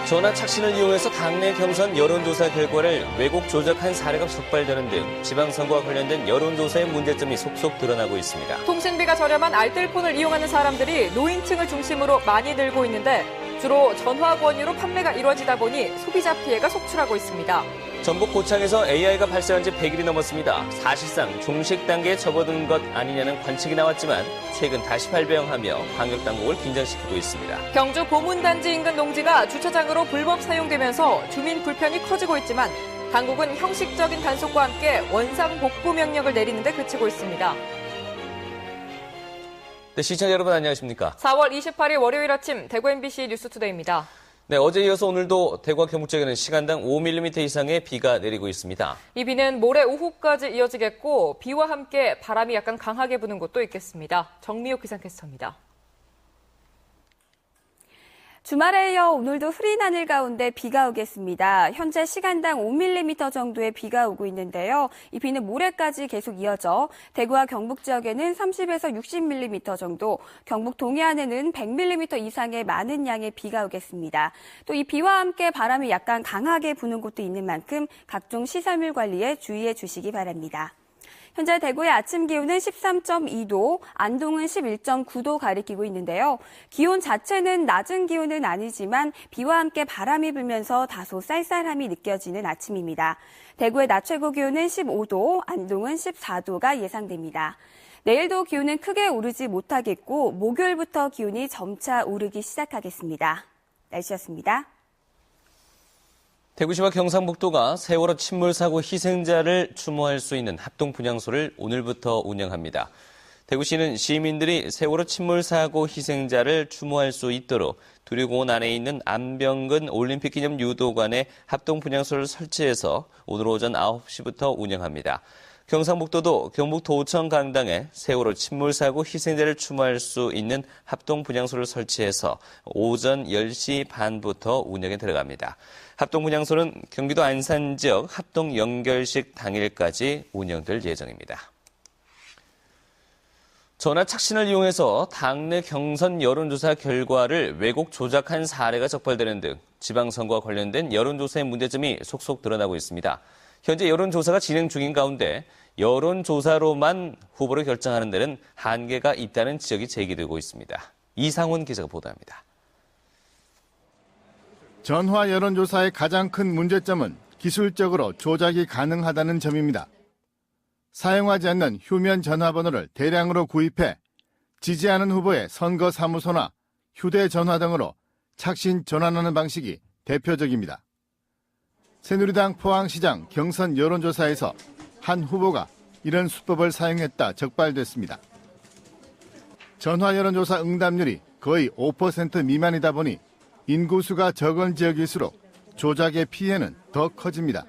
전화 착신을 이용해서 당내 경선 여론조사 결과를 왜곡 조작한 사례가 적발되는 등 지방선거와 관련된 여론조사의 문제점이 속속 드러나고 있습니다. 통신비가 저렴한 알뜰폰을 이용하는 사람들이 노인층을 중심으로 많이 늘고 있는데 주로 전화 권유로 판매가 이루어지다 보니 소비자 피해가 속출하고 있습니다. 전북 고창에서 AI가 발생한 지 100일이 넘었습니다. 사실상 종식 단계에 접어든 것 아니냐는 관측이 나왔지만 최근 다시 발병하며 방역당국을 긴장시키고 있습니다. 경주 보문단지 인근 농지가 주차장으로 불법 사용되면서 주민 불편이 커지고 있지만 당국은 형식적인 단속과 함께 원상 복구 명령을 내리는 데 그치고 있습니다. 네, 시청자 여러분 안녕하십니까? 4월 28일 월요일 아침 대구 MBC 뉴스투데이입니다. 네, 어제 이어서 오늘도 대구와 경북 지역에는 시간당 5mm 이상의 비가 내리고 있습니다. 이 비는 모레 오후까지 이어지겠고 비와 함께 바람이 약간 강하게 부는 곳도 있겠습니다. 정미호 기상캐스터입니다. 주말에 이어 오늘도 흐린 하늘 가운데 비가 오겠습니다. 현재 시간당 5mm 정도의 비가 오고 있는데요. 이 비는 모레까지 계속 이어져 대구와 경북 지역에는 30에서 60mm 정도, 경북 동해안에는 100mm 이상의 많은 양의 비가 오겠습니다. 또 이 비와 함께 바람이 약간 강하게 부는 곳도 있는 만큼 각종 시설물 관리에 주의해 주시기 바랍니다. 현재 대구의 아침 기온은 13.2도, 안동은 11.9도 가리키고 있는데요. 기온 자체는 낮은 기온은 아니지만 비와 함께 바람이 불면서 다소 쌀쌀함이 느껴지는 아침입니다. 대구의 낮 최고 기온은 15도, 안동은 14도가 예상됩니다. 내일도 기온은 크게 오르지 못하겠고 목요일부터 기온이 점차 오르기 시작하겠습니다. 날씨였습니다. 대구시와 경상북도가 세월호 침몰사고 희생자를 추모할 수 있는 합동분향소를 오늘부터 운영합니다. 대구시는 시민들이 세월호 침몰사고 희생자를 추모할 수 있도록 두류공원 안에 있는 안병근 올림픽 기념 유도관에 합동분향소를 설치해서 오늘 오전 9시부터 운영합니다. 경상북도도 경북도청 강당에 세월호 침몰사고 희생자를 추모할 수 있는 합동분향소를 설치해서 오전 10시 반부터 운영에 들어갑니다. 합동분향소는 경기도 안산 지역 합동연결식 당일까지 운영될 예정입니다. 전화 착신을 이용해서 당내 경선 여론조사 결과를 왜곡 조작한 사례가 적발되는 등 지방선거와 관련된 여론조사의 문제점이 속속 드러나고 있습니다. 현재 여론조사가 진행 중인 가운데 여론조사로만 후보를 결정하는 데는 한계가 있다는 지적이 제기되고 있습니다. 이상훈 기자가 보도합니다. 전화 여론조사의 가장 큰 문제점은 기술적으로 조작이 가능하다는 점입니다. 사용하지 않는 휴면 전화번호를 대량으로 구입해 지지하는 후보의 선거사무소나 휴대전화 등으로 착신 전환하는 방식이 대표적입니다. 새누리당 포항시장 경선 여론조사에서 한 후보가 이런 수법을 사용했다 적발됐습니다. 전화 여론조사 응답률이 거의 5% 미만이다 보니 인구수가 적은 지역일수록 조작의 피해는 더 커집니다. 4만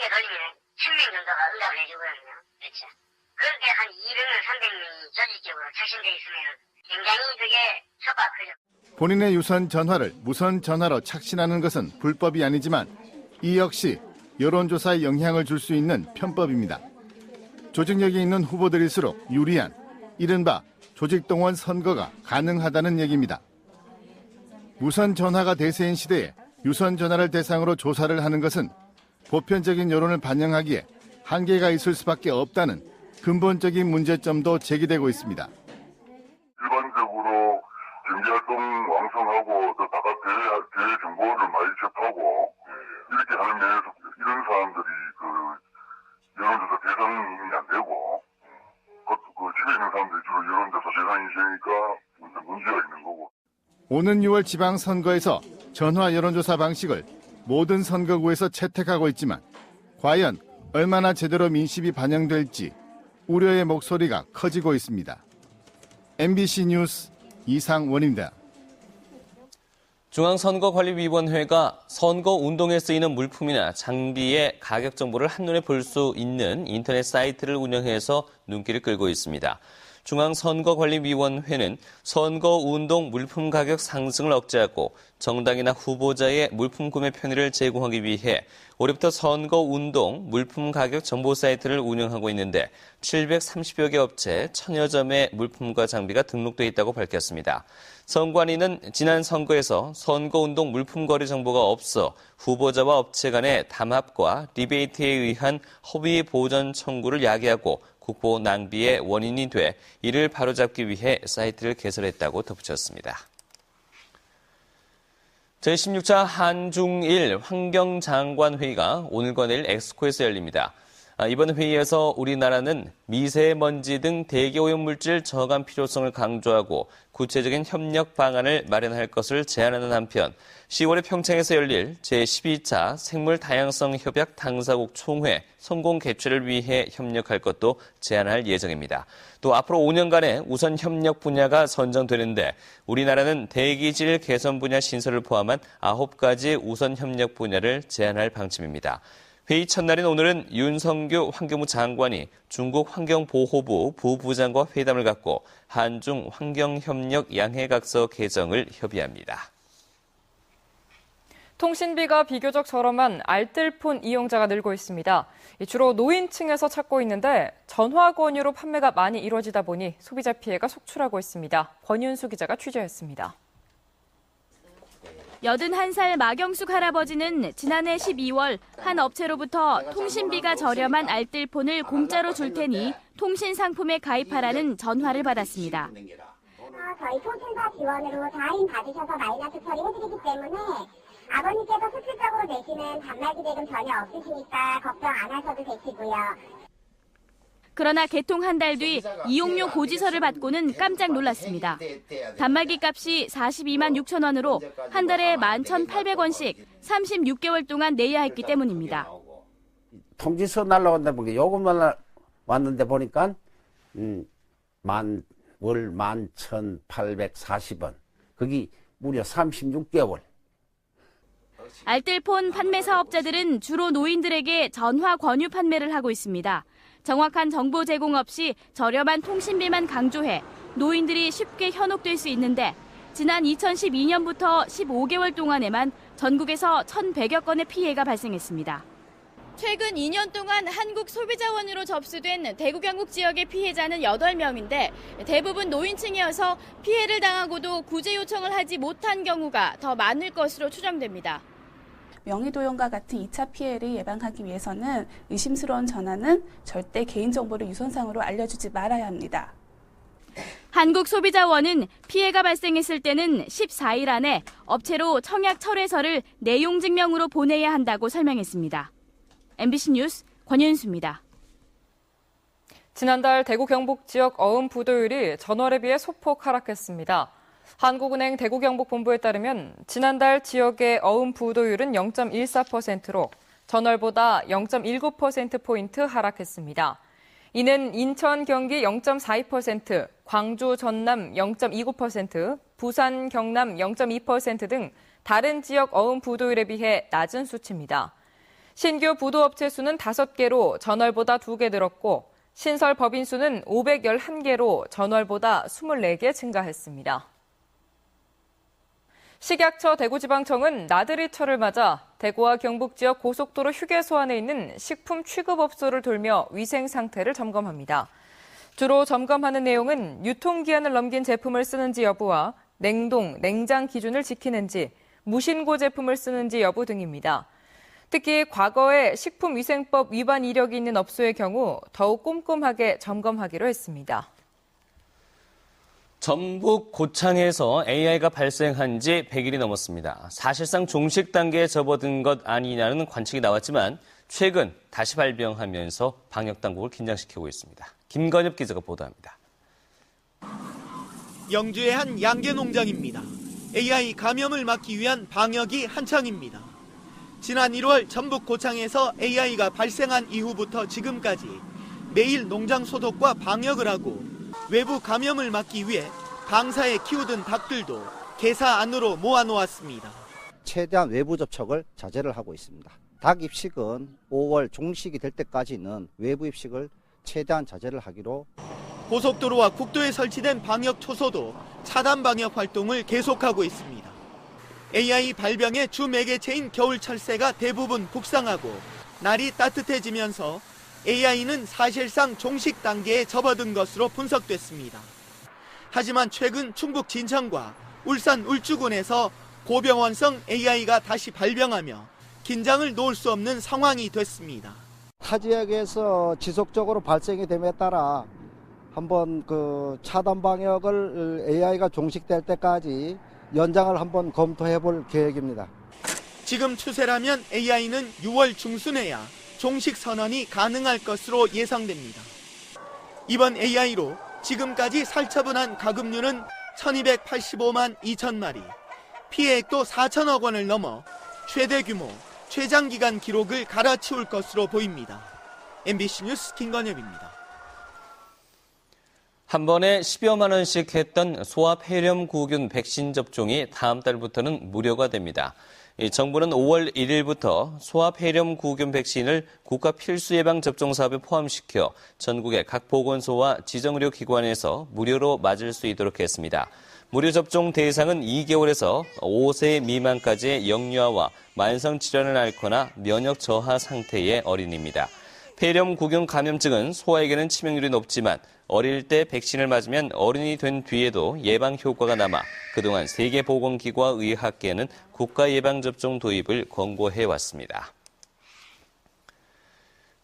개 돌리면 1000명 정도가 응답을 해주거든요. 그렇죠. 그렇게 한 200명, 300명이 조직적으로 착신되어 있으면 굉장히 그게 효과가 크죠. 본인의 유선 전화를 무선 전화로 착신하는 것은 불법이 아니지만 이 역시 여론조사에 영향을 줄 수 있는 편법입니다. 조직력이 있는 후보들일수록 유리한 이른바 조직동원 선거가 가능하다는 얘기입니다. 무선 전화가 대세인 시대에 유선 전화를 대상으로 조사를 하는 것은 보편적인 여론을 반영하기에 한계가 있을 수밖에 없다는 근본적인 문제점도 제기되고 있습니다. 일반적으로 경제활동 왕성하고 또 바깥 대외 정보를 많이 접하고 이렇게 하는 면에서 이런 사람들이 여론조사 대상이 안 되고 집에 있는 사람들이 주로 여론조사 대상이니까 문제가 있는 거고. 오는 6월 지방선거에서 전화 여론조사 방식을 모든 선거구에서 채택하고 있지만 과연 얼마나 제대로 민심이 반영될지 우려의 목소리가 커지고 있습니다. MBC 뉴스 이상원입니다. 중앙선거관리위원회가 선거운동에 쓰이는 물품이나 장비의 가격 정보를 한눈에 볼 수 있는 인터넷 사이트를 운영해서 눈길을 끌고 있습니다. 중앙선거관리위원회는 선거운동 물품 가격 상승을 억제하고 정당이나 후보자의 물품 구매 편의를 제공하기 위해 올해부터 선거운동 물품 가격 정보 사이트를 운영하고 있는데 730여 개 업체 1000여 점의 물품과 장비가 등록돼 있다고 밝혔습니다. 선관위는 지난 선거에서 선거운동 물품 거래 정보가 없어 후보자와 업체 간의 담합과 리베이트에 의한 허위 보전 청구를 야기하고 국보 낭비의 원인이 돼 이를 바로잡기 위해 사이트를 개설했다고 덧붙였습니다. 제16차 한중일 환경장관회의가 오늘과 내일 엑스코에서 열립니다. 이번 회의에서 우리나라는 미세먼지 등 대기오염물질 저감 필요성을 강조하고 구체적인 협력 방안을 마련할 것을 제안하는 한편 10월에 평창에서 열릴 제12차 생물다양성 협약 당사국 총회 성공 개최를 위해 협력할 것도 제안할 예정입니다. 또 앞으로 5년간의 우선 협력 분야가 선정되는데 우리나라는 대기질 개선 분야 신설을 포함한 9가지 우선 협력 분야를 제안할 방침입니다. 회의 첫날인 오늘은 윤성규 환경부 장관이 중국 환경보호부 부부장과 회담을 갖고 한중 환경협력 양해각서 개정을 협의합니다. 통신비가 비교적 저렴한 알뜰폰 이용자가 늘고 있습니다. 주로 노인층에서 찾고 있는데 전화 권유로 판매가 많이 이루어지다 보니 소비자 피해가 속출하고 있습니다. 권윤수 기자가 취재했습니다. 81살 마경숙 할아버지는 지난해 12월 한 업체로부터 통신비가 저렴한 알뜰폰을 공짜로 줄 테니 통신 상품에 가입하라는 전화를 받았습니다. 저희 통신사 지원으로 다인 받으셔서 마이너스 처리해드리기 때문에 아버님께서 수술적으로 내시는 단말기 대금 전혀 없으시니까 걱정 안 하셔도 되시고요. 그러나 개통 한 달 뒤 이용료 고지서를 받고는 깜짝 놀랐습니다. 단말기 값이 42만 6천 원으로 한 달에 11,800원씩 36개월 동안 내야 했기 때문입니다. 통지서 날라온다 보니까 요금만 왔는데 보니까 월 11,840원. 거기 무려 36개월. 알뜰폰 판매 사업자들은 주로 노인들에게 전화 권유 판매를 하고 있습니다. 정확한 정보 제공 없이 저렴한 통신비만 강조해 노인들이 쉽게 현혹될 수 있는데 지난 2012년부터 15개월 동안에만 전국에서 1,100여 건의 피해가 발생했습니다. 최근 2년 동안 한국소비자원으로 접수된 대구 경북 지역의 피해자는 8명인데 대부분 노인층이어서 피해를 당하고도 구제 요청을 하지 못한 경우가 더 많을 것으로 추정됩니다. 명의도용과 같은 2차 피해를 예방하기 위해서는 의심스러운 전화는 절대 개인정보를 유선상으로 알려주지 말아야 합니다. 한국소비자원은 피해가 발생했을 때는 14일 안에 업체로 청약 철회서를 내용 증명으로 보내야 한다고 설명했습니다. MBC 뉴스 권윤수입니다. 지난달 대구 경북 지역 어음 부도율이 전월에 비해 소폭 하락했습니다. 한국은행 대구경북본부에 따르면 지난달 지역의 어음 부도율은 0.14%로 전월보다 0.19%포인트 하락했습니다. 이는 인천, 경기 0.42%, 광주, 전남 0.29%, 부산, 경남 0.2% 등 다른 지역 어음 부도율에 비해 낮은 수치입니다. 신규 부도업체 수는 5개로 전월보다 2개 늘었고 신설 법인 수는 511개로 전월보다 24개 증가했습니다. 식약처 대구지방청은 나들이철을 맞아 대구와 경북 지역 고속도로 휴게소 안에 있는 식품 취급업소를 돌며 위생 상태를 점검합니다. 주로 점검하는 내용은 유통기한을 넘긴 제품을 쓰는지 여부와 냉동, 냉장 기준을 지키는지, 무신고 제품을 쓰는지 여부 등입니다. 특히 과거에 식품위생법 위반 이력이 있는 업소의 경우 더욱 꼼꼼하게 점검하기로 했습니다. 전북 고창에서 AI가 발생한 지 100일이 넘었습니다. 사실상 종식 단계에 접어든 것 아니냐는 관측이 나왔지만 최근 다시 발병하면서 방역당국을 긴장시키고 있습니다. 김건엽 기자가 보도합니다. 영주의 한 양계 농장입니다. AI 감염을 막기 위한 방역이 한창입니다. 지난 1월 전북 고창에서 AI가 발생한 이후부터 지금까지 매일 농장 소독과 방역을 하고 외부 감염을 막기 위해 방사에 키우던 닭들도 개사 안으로 모아놓았습니다. 최대한 외부 접촉을 자제를 하고 있습니다. 닭 입식은 5월 종식이 될 때까지는 외부 입식을 최대한 자제를 하기로 고속도로와 국도에 설치된 방역 초소도 차단 방역 활동을 계속하고 있습니다. AI 발병의 주 매개체인 겨울철새가 대부분 북상하고 날이 따뜻해지면서 AI는 사실상 종식 단계에 접어든 것으로 분석됐습니다. 하지만 최근 충북 진천과 울산 울주군에서 고병원성 AI가 다시 발병하며 긴장을 놓을 수 없는 상황이 됐습니다. 타 지역에서 지속적으로 발생이 됨에 따라 한번 그 차단 방역을 AI가 종식될 때까지 연장을 한번 검토해 볼 계획입니다. 지금 추세라면 AI는 6월 중순에야 종식 선언이 가능할 것으로 예상됩니다. 이번 AI로 지금까지 살처분한 가금류는 1285만 2천 마리, 피해액도 4천억 원을 넘어 최대 규모, 최장기간 기록을 갈아치울 것으로 보입니다. MBC 뉴스 김건엽입니다. 한 번에 10여만 원씩 했던 소아폐렴구균 백신 접종이 다음 달부터는 무료가 됩니다. 정부는 5월 1일부터 소아폐렴구균 백신을 국가 필수 예방 접종 사업에 포함시켜 전국의 각 보건소와 지정의료기관에서 무료로 맞을 수 있도록 했습니다. 무료 접종 대상은 2개월에서 5세 미만까지의 영유아와 만성질환을 앓거나 면역 저하 상태의 어린이입니다. 폐렴구균 감염증은 소아에게는 치명률이 높지만 어릴 때 백신을 맞으면 어른이 된 뒤에도 예방 효과가 남아 그동안 세계보건기구와 의학계는 국가 예방접종 도입을 권고해왔습니다.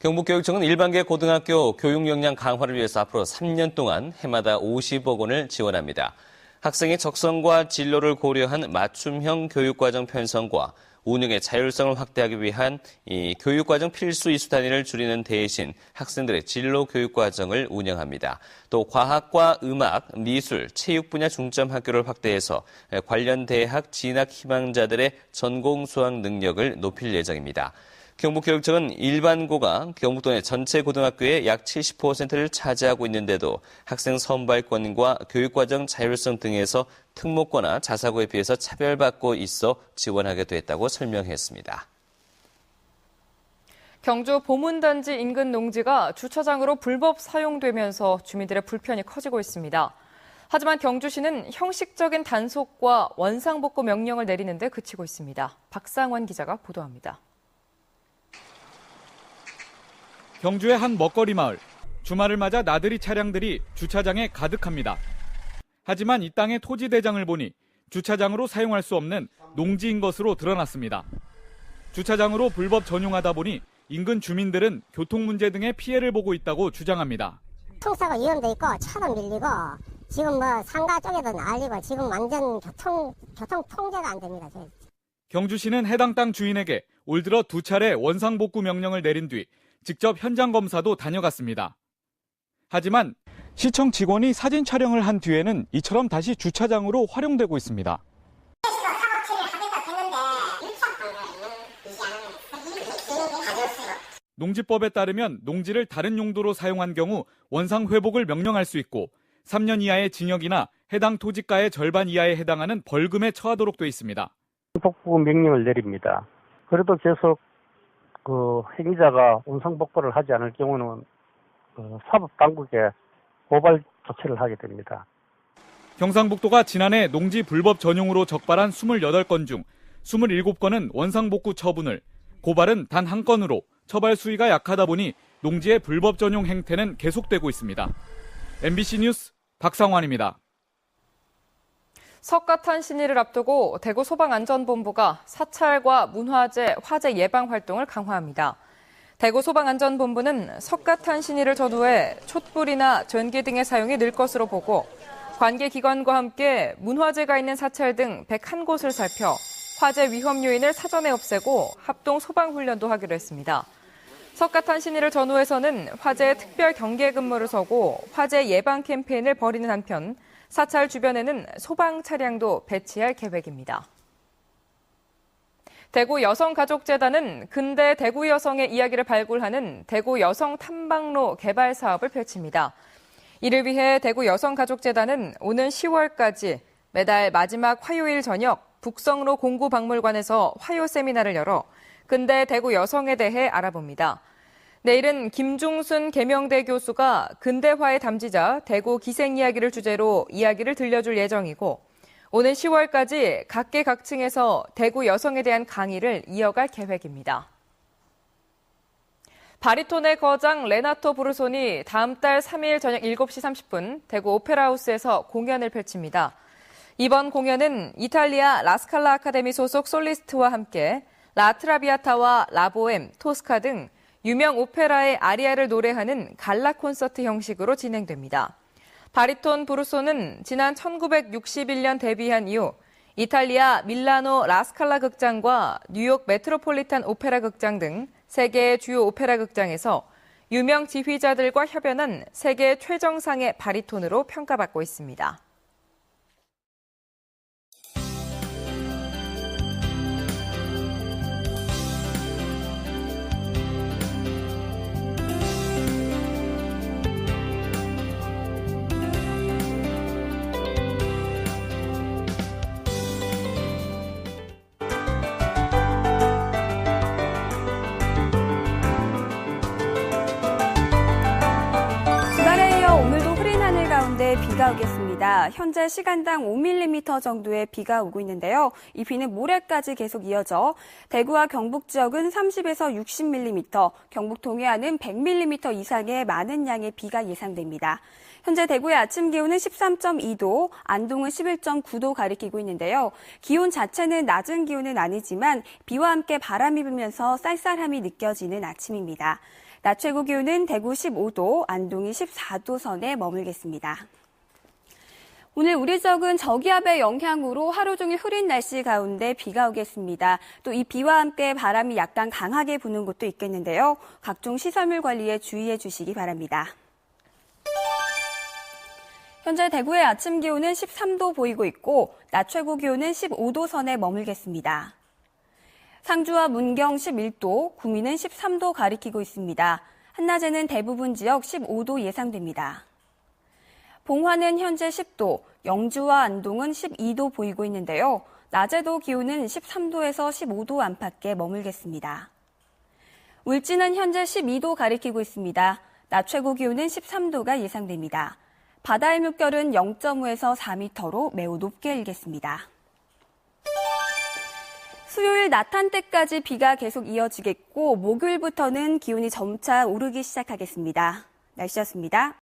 경북교육청은 일반계 고등학교 교육 역량 강화를 위해서 앞으로 3년 동안 해마다 50억 원을 지원합니다. 학생의 적성과 진로를 고려한 맞춤형 교육과정 편성과 운영의 자율성을 확대하기 위한 이 교육과정 필수 이수 단위를 줄이는 대신 학생들의 진로 교육과정을 운영합니다. 또 과학과 음악, 미술, 체육 분야 중점 학교를 확대해서 관련 대학 진학 희망자들의 전공 수학 능력을 높일 예정입니다. 경북교육청은 일반고가 경북도 내 전체 고등학교의 약 70%를 차지하고 있는데도 학생 선발권과 교육과정 자율성 등에서 특목고나 자사고에 비해서 차별받고 있어 지원하게 됐다고 설명했습니다. 경주 보문단지 인근 농지가 주차장으로 불법 사용되면서 주민들의 불편이 커지고 있습니다. 하지만 경주시는 형식적인 단속과 원상복구 명령을 내리는 데 그치고 있습니다. 박상원 기자가 보도합니다. 경주의 한 먹거리 마을. 주말을 맞아 나들이 차량들이 주차장에 가득합니다. 하지만 이 땅의 토지 대장을 보니 주차장으로 사용할 수 없는 농지인 것으로 드러났습니다. 주차장으로 불법 전용하다 보니 인근 주민들은 교통 문제 등의 피해를 보고 있다고 주장합니다. 통사가 위험돼 있고 차도 밀리고 지금 뭐 상가 쪽에도 난리고 지금 완전 교통 통제가 안 됩니다. 경주시는 해당 땅 주인에게 올 들어 2차례 원상복구 명령을 내린 뒤 직접 현장 검사도 다녀갔습니다. 하지만 시청 직원이 사진 촬영을 한 뒤에는 이처럼 다시 주차장으로 활용되고 있습니다. 농지법에 따르면 농지를 다른 용도로 사용한 경우 원상 회복을 명령할 수 있고 3년 이하의 징역이나 해당 토지가의 절반 이하에 해당하는 벌금에 처하도록 돼 있습니다. 복구 명령을 내립니다. 그래도 계속 행위자가 원상복구를 하지 않을 경우는 사법당국에 고발 조치를 하게 됩니다. 경상북도가 지난해 농지 불법 전용으로 적발한 28건 중 27건은 원상복구 처분을, 고발은 단 1건으로 처발 수위가 약하다 보니 농지의 불법 전용 행태는 계속되고 있습니다. MBC 뉴스 박상환입니다. 석가탄 신일을 앞두고 대구 소방안전본부가 사찰과 문화재, 화재 예방 활동을 강화합니다. 대구 소방안전본부는 석가탄 신일을 전후해 촛불이나 전기 등의 사용이 늘 것으로 보고 관계기관과 함께 문화재가 있는 사찰 등 101곳을 살펴 화재 위험 요인을 사전에 없애고 합동 소방훈련도 하기로 했습니다. 석가탄 신일을 전후해서는 화재 특별 경계 근무를 서고 화재 예방 캠페인을 벌이는 한편 사찰 주변에는 소방 차량도 배치할 계획입니다. 대구 여성가족재단은 근대 대구 여성의 이야기를 발굴하는 대구 여성 탐방로 개발 사업을 펼칩니다. 이를 위해 대구 여성가족재단은 오는 10월까지 매달 마지막 화요일 저녁 북성로 공구박물관에서 화요 세미나를 열어 근대 대구 여성에 대해 알아봅니다. 내일은 김종순 계명대 교수가 근대화의 담지자 대구 기생 이야기를 주제로 이야기를 들려줄 예정이고 오는 10월까지 각계각층에서 대구 여성에 대한 강의를 이어갈 계획입니다. 바리톤의 거장 레나토 브루손이 다음 달 3일 저녁 7시 30분 대구 오페라하우스에서 공연을 펼칩니다. 이번 공연은 이탈리아 라스칼라 아카데미 소속 솔리스트와 함께 라트라비아타와 라보엠, 토스카 등 유명 오페라의 아리아를 노래하는 갈라 콘서트 형식으로 진행됩니다. 바리톤 브루소는 지난 1961년 데뷔한 이후 이탈리아 밀라노 라스칼라 극장과 뉴욕 메트로폴리탄 오페라 극장 등 세계의 주요 오페라 극장에서 유명 지휘자들과 협연한 세계 최정상의 바리톤으로 평가받고 있습니다. 비가 오겠습니다. 현재 시간당 5mm 정도의 비가 오고 있는데요. 이 비는 모레까지 계속 이어져 대구와 경북 지역은 30에서 60mm, 경북 동해안은 100mm 이상의 많은 양의 비가 예상됩니다. 현재 대구의 아침 기온은 13.2도, 안동은 11.9도 가리키고 있는데요. 기온 자체는 낮은 기온은 아니지만 비와 함께 바람이 불면서 쌀쌀함이 느껴지는 아침입니다. 낮 최고 기온은 대구 15도, 안동이 14도 선에 머물겠습니다. 오늘 우리 지역은 저기압의 영향으로 하루 종일 흐린 날씨 가운데 비가 오겠습니다. 또 이 비와 함께 바람이 약간 강하게 부는 곳도 있겠는데요. 각종 시설물 관리에 주의해 주시기 바랍니다. 현재 대구의 아침 기온은 13도 보이고 있고 낮 최고 기온은 15도 선에 머물겠습니다. 상주와 문경 11도, 구미는 13도 가리키고 있습니다. 한낮에는 대부분 지역 15도 예상됩니다. 봉화는 현재 10도, 영주와 안동은 12도 보이고 있는데요. 낮에도 기온은 13도에서 15도 안팎에 머물겠습니다. 울진은 현재 12도 가리키고 있습니다. 낮 최고 기온은 13도가 예상됩니다. 바다의 물결은 0.5에서 4m로 매우 높게 일겠습니다. 수요일 낮 한때까지 비가 계속 이어지겠고 목요일부터는 기온이 점차 오르기 시작하겠습니다. 날씨였습니다.